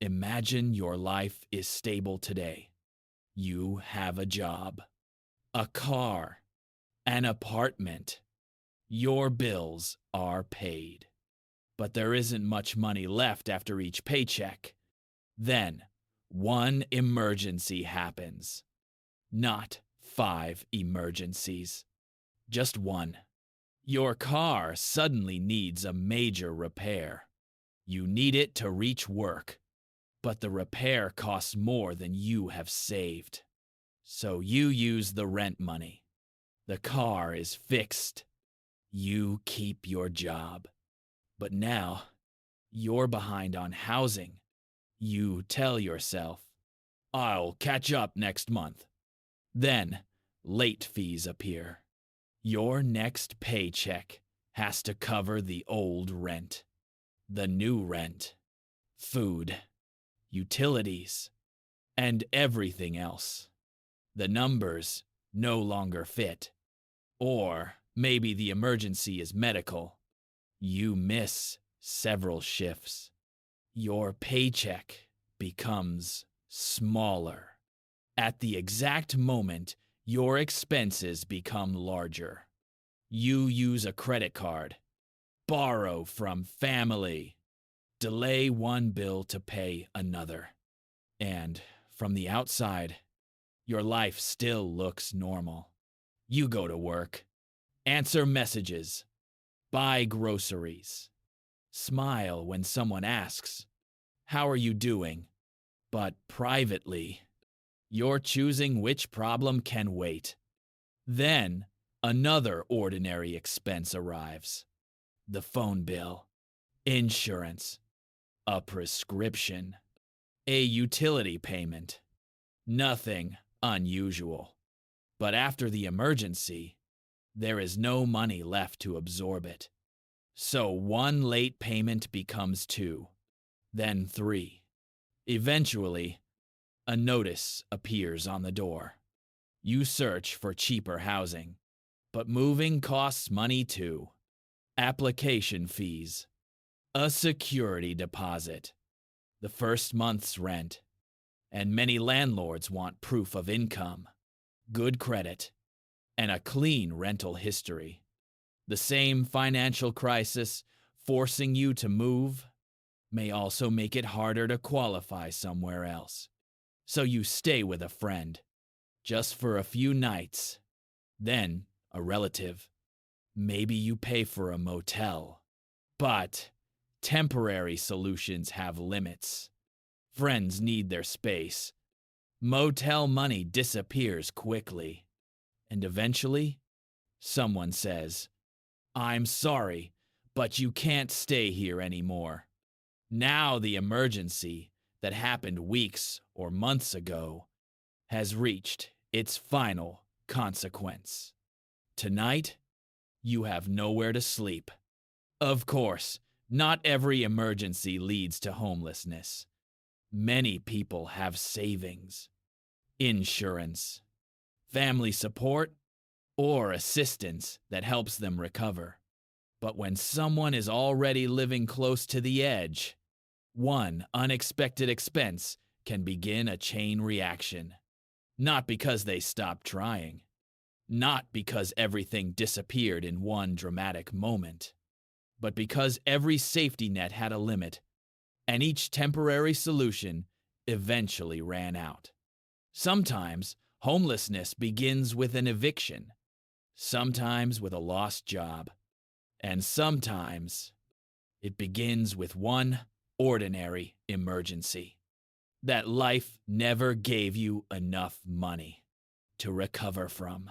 Imagine your life is stable today. You have a job, a car, an apartment. Your bills are paid. But there isn't much money left after each paycheck. Then, one emergency happens. Not 5 emergencies, just one. Your car suddenly needs a major repair. You need it to reach work, but the repair costs more than you have saved. So you use the rent money. The car is fixed. You keep your job. But now, you're behind on housing. You tell yourself, I'll catch up next month. Then, late fees appear. Your next paycheck has to cover the old rent, the new rent, food, utilities, and everything else. The numbers no longer fit. Or maybe the emergency is medical. You miss several shifts. Your paycheck becomes smaller. At the exact moment, your expenses become larger. You use a credit card, borrow from family, delay one bill to pay another. And from the outside, your life still looks normal. You go to work, answer messages, buy groceries, smile when someone asks, "How are you doing?" But privately, you're choosing which problem can wait. Then, another ordinary expense arrives. The phone bill, insurance, a prescription, a utility payment. Nothing unusual. But after the emergency, there is no money left to absorb it. So one late payment becomes 2, then 3. Eventually, a notice appears on the door. You search for cheaper housing, but moving costs money too. Application fees, a security deposit, the first month's rent, and many landlords want proof of income, good credit, and a clean rental history. The same financial crisis forcing you to move may also make it harder to qualify somewhere else. So you stay with a friend, just for a few nights, then a relative. Maybe you pay for a motel. But temporary solutions have limits. Friends need their space. Motel money disappears quickly. And eventually, someone says, "I'm sorry, but you can't stay here anymore." Now the emergency that happened weeks or months ago has reached its final consequence. Tonight, you have nowhere to sleep. Of course, not every emergency leads to homelessness. Many people have savings, insurance, family support, or assistance that helps them recover. But when someone is already living close to the edge, one unexpected expense can begin a chain reaction. Not because they stopped trying, not because everything disappeared in one dramatic moment, but because every safety net had a limit, and each temporary solution eventually ran out. Sometimes homelessness begins with an eviction, sometimes with a lost job, and sometimes it begins with one ordinary emergency that life never gave you enough money to recover from.